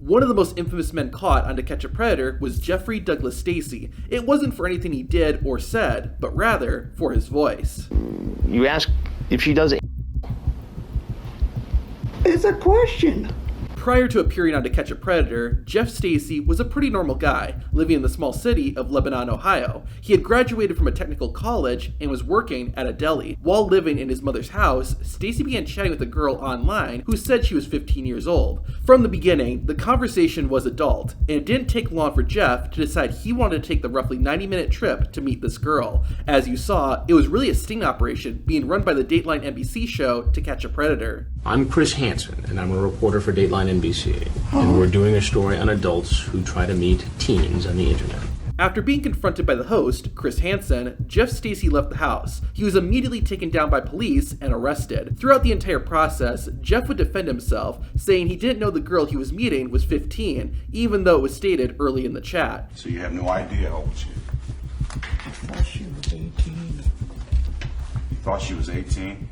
One of the most infamous men caught on To Catch a Predator was Jeffrey Douglas Stacy. It wasn't for anything he did or said, but rather for his voice. You ask if she does it. It's a question. Prior to appearing on To Catch a Predator, Jeff Stacy was a pretty normal guy, living in the small city of Lebanon, Ohio. He had graduated from a technical college and was working at a deli. While living in his mother's house, Stacy began chatting with a girl online who said she was 15 years old. From the beginning, the conversation was adult, and it didn't take long for Jeff to decide he wanted to take the roughly 90-minute trip to meet this girl. As you saw, it was really a sting operation being run by the Dateline NBC show To Catch a Predator. I'm Chris Hansen, and I'm a reporter for Dateline NBC, and we're doing a story on adults who try to meet teens on the internet. After being confronted by the host, Chris Hansen, Jeff Stacy left the house. He was immediately taken down by police and arrested. Throughout the entire process, Jeff would defend himself, saying he didn't know the girl he was meeting was 15, even though it was stated early in the chat. So you have no idea how old she is? I thought she was 18. You thought she was 18?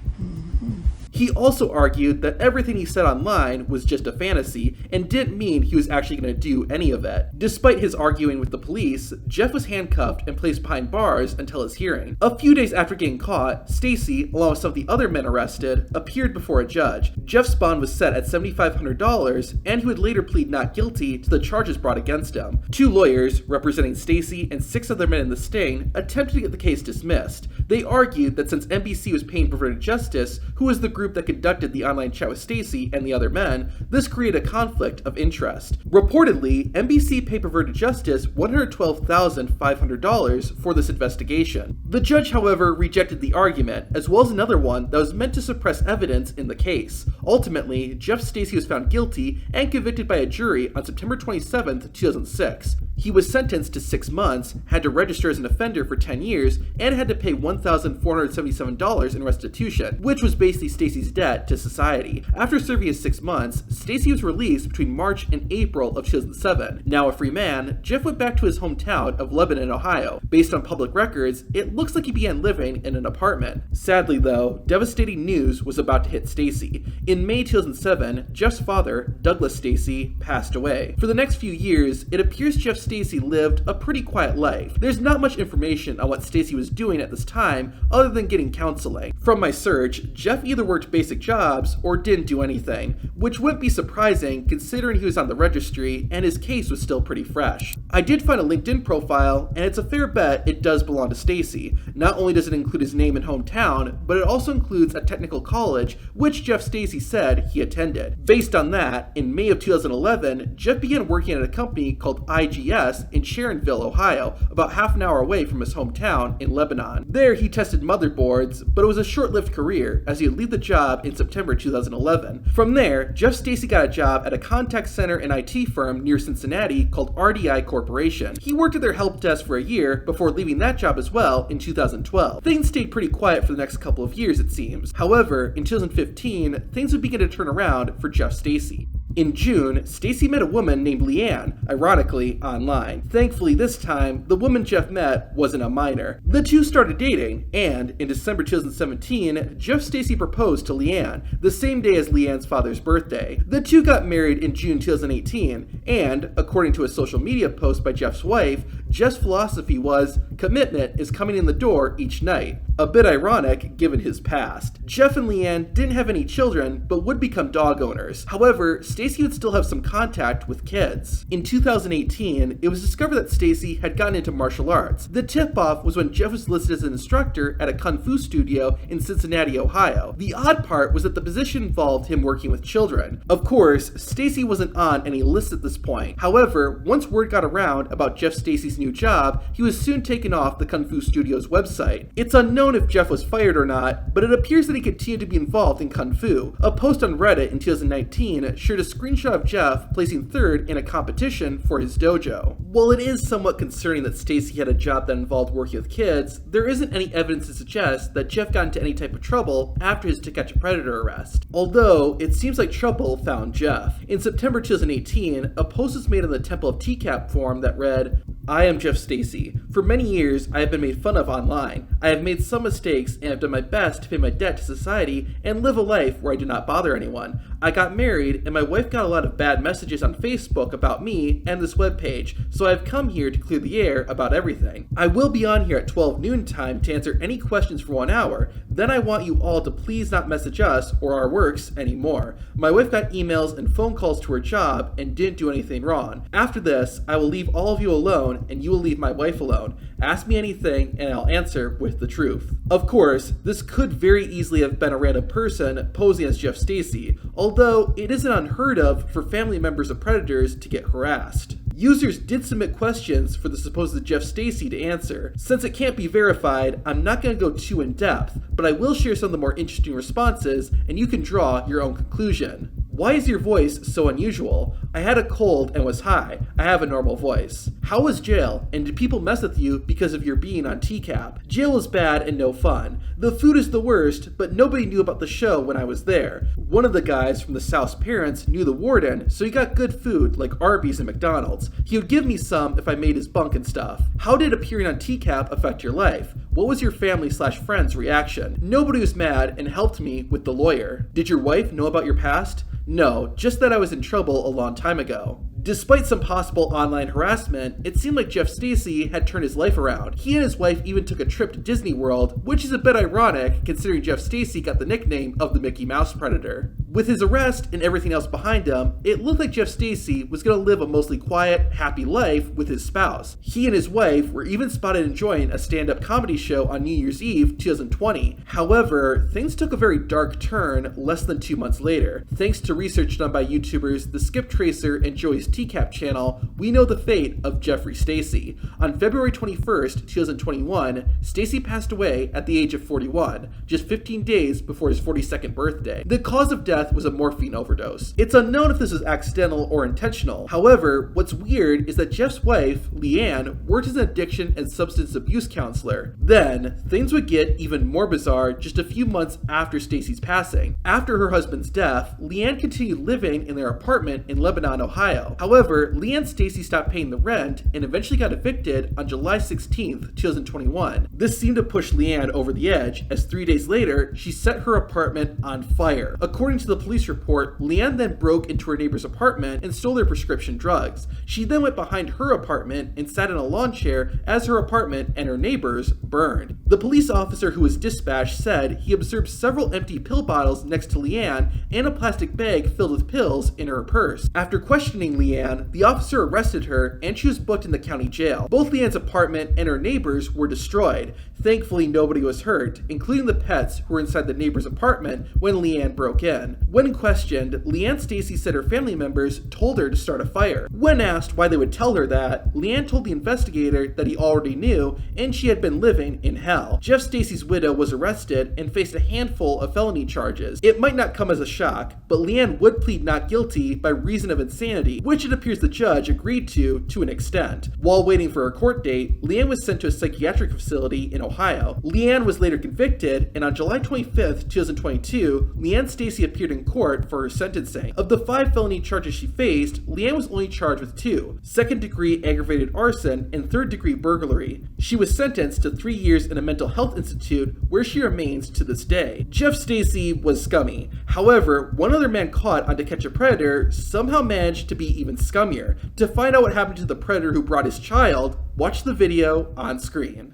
He also argued that everything he said online was just a fantasy and didn't mean he was actually going to do any of it. Despite his arguing with the police, Jeff was handcuffed and placed behind bars until his hearing. A few days after getting caught, Stacy, along with some of the other men arrested, appeared before a judge. Jeff's bond was set at $7,500, and he would later plead not guilty to the charges brought against him. Two lawyers, representing Stacy and 6 other men in the sting, attempted to get the case dismissed. They argued that since NBC was paying Perverted Justice, who was the group that conducted the online chat with Stacy and the other men, this created a conflict of interest. Reportedly, NBC paid Perverted Justice $112,500 for this investigation. The judge, however, rejected the argument, as well as another one that was meant to suppress evidence in the case. Ultimately, Jeff Stacy was found guilty and convicted by a jury on September 27, 2006. He was sentenced to 6 months, had to register as an offender for 10 years, and had to pay $1,477 in restitution, which was basically Stacy's debt to society. After serving his 6 months, Stacy was released between March and April of 2007. Now a free man, Jeff went back to his hometown of Lebanon, Ohio. Based on public records, it looks like he began living in an apartment. Sadly though, devastating news was about to hit Stacy. In May 2007, Jeff's father, Douglas Stacy, passed away. For the next few years, it appears Jeff Stacy lived a pretty quiet life. There's not much information on what Stacy was doing at this time other than getting counseling. From my search, Jeff either worked basic jobs or didn't do anything, which wouldn't be surprising considering he was on the registry and his case was still pretty fresh. I did find a LinkedIn profile, and it's a fair bet it does belong to Stacy. Not only does it include his name and hometown, but it also includes a technical college, which Jeff Stacy said he attended. Based on that, in May of 2011, Jeff began working at a company called IGS in Sharonville, Ohio, about half an hour away from his hometown in Lebanon. There, he tested motherboards, but it was a short-lived career as he would leave the job in September 2011. From there, Jeff Stacy got a job at a contact center and IT firm near Cincinnati called RDI Corporation. He worked at their help desk for a year before leaving that job as well in 2012. Things stayed pretty quiet for the next couple of years, it seems. However, in 2015, things would begin to turn around for Jeff Stacy. In June, Stacy met a woman named Leanne, ironically, online. Thankfully, this time, the woman Jeff met wasn't a minor. The two started dating, and in December 2017, Jeff Stacy proposed to Leanne, the same day as Leanne's father's birthday. The two got married in June 2018, and, according to a social media post by Jeff's wife, Jeff's philosophy was, commitment is coming in the door each night. A bit ironic, given his past. Jeff and Leanne didn't have any children, but would become dog owners. However, Stacy would still have some contact with kids. In 2018, it was discovered that Stacy had gotten into martial arts. The tip-off was when Jeff was listed as an instructor at a kung fu studio in Cincinnati, Ohio. The odd part was that the position involved him working with children. Of course, Stacy wasn't on any list at this point. However, once word got around about Jeff Stacy's new job, he was soon taken off the kung fu studio's website. It's unknown if Jeff was fired or not, but it appears that he continued to be involved in kung fu. A post on Reddit in 2019 shared a screenshot of Jeff placing third in a competition for his dojo. While it is somewhat concerning that Stacy had a job that involved working with kids, there isn't any evidence to suggest that Jeff got into any type of trouble after his To Catch a Predator arrest. Although, it seems like trouble found Jeff. In September 2018, a post was made on the Temple of TCAP forum that read, "I am Jeff Stacy. For many years, I have been made fun of online. I have made some mistakes and have done my best to pay my debt to society and live a life where I do not bother anyone. I got married, and my wife got a lot of bad messages on Facebook about me and this webpage, so I've come here to clear the air about everything. I will be on here at 12 noon time to answer any questions for 1 hour. Then I want you all to please not message us or our works anymore. My wife got emails and phone calls to her job and didn't do anything wrong. After this, I will leave all of you alone and you will leave my wife alone. Ask me anything and I'll answer with the truth. Of course, this could very easily have been a random person posing as Jeff Stacy, although it isn't unheard of for family members of predators to get harassed. Users did submit questions for the supposed Jeff Stacy to answer. Since it can't be verified, I'm not going to go too in depth, but I will share some of the more interesting responses and you can draw your own conclusion. Why is your voice so unusual? I had a cold and was high. I have a normal voice. How was jail? And did people mess with you because of your being on TCAP? Jail was bad and no fun. The food is the worst, but nobody knew about the show when I was there. One of the guys from the South's parents knew the warden, so he got good food like Arby's and McDonald's. He would give me some if I made his bunk and stuff. How did appearing on TCAP affect your life? What was your family/friends' reaction? Nobody was mad and helped me with the lawyer. Did your wife know about your past? No, just that I was in trouble a long time ago. Despite some possible online harassment, it seemed like Jeff Stacy had turned his life around. He and his wife even took a trip to Disney World, which is a bit ironic considering Jeff Stacy got the nickname of the Mickey Mouse Predator. With his arrest and everything else behind him, it looked like Jeff Stacy was going to live a mostly quiet, happy life with his spouse. He and his wife were even spotted enjoying a stand-up comedy show on New Year's Eve 2020. However, things took a very dark turn less than 2 months later. Thanks to research done by YouTubers The Skip Tracer and Joey's TCAP channel, we know the fate of Jeffrey Stacy. On February 21st, 2021, Stacy passed away at the age of 41, just 15 days before his 42nd birthday. The cause of death was a morphine overdose. It's unknown if this was accidental or intentional. However, what's weird is that Jeff's wife, Leanne, worked as an addiction and substance abuse counselor. Then, things would get even more bizarre just a few months after Stacy's passing. After her husband's death, Leanne continued living in their apartment in Lebanon, Ohio. However, Leanne and Stacy stopped paying the rent and eventually got evicted on July 16th, 2021. This seemed to push Leanne over the edge, as 3 days later, she set her apartment on fire. According to the police report, Leanne then broke into her neighbor's apartment and stole their prescription drugs. She then went behind her apartment and sat in a lawn chair as her apartment and her neighbors burned. The police officer who was dispatched said he observed several empty pill bottles next to Leanne and a plastic bag filled with pills in her purse. After questioning Leanne, the officer arrested her and she was booked in the county jail. Both Leanne's apartment and her neighbors were destroyed. Thankfully, nobody was hurt, including the pets who were inside the neighbor's apartment when Leanne broke in. When questioned, Leanne Stacy said her family members told her to start a fire. When asked why they would tell her that, Leanne told the investigator that he already knew and she had been living in hell. Jeff Stacy's widow was arrested and faced a handful of felony charges. It might not come as a shock, but Leanne would plead not guilty by reason of insanity, which it appears the judge agreed to an extent. While waiting for her court date, Leanne was sent to a psychiatric facility in Ohio. Leanne was later convicted, and on July 25th, 2022, Leanne Stacy appeared in court for her sentencing. Of the 5 felony charges she faced, Leanne was only charged with 2, second-degree aggravated arson and third-degree burglary. She was sentenced to 3 years in a mental health institute where she remains to this day. Jeff Stacy was scummy. However, one other man caught on To Catch a Predator somehow managed to be even scummier. To find out what happened to the predator who brought his child, watch the video on screen.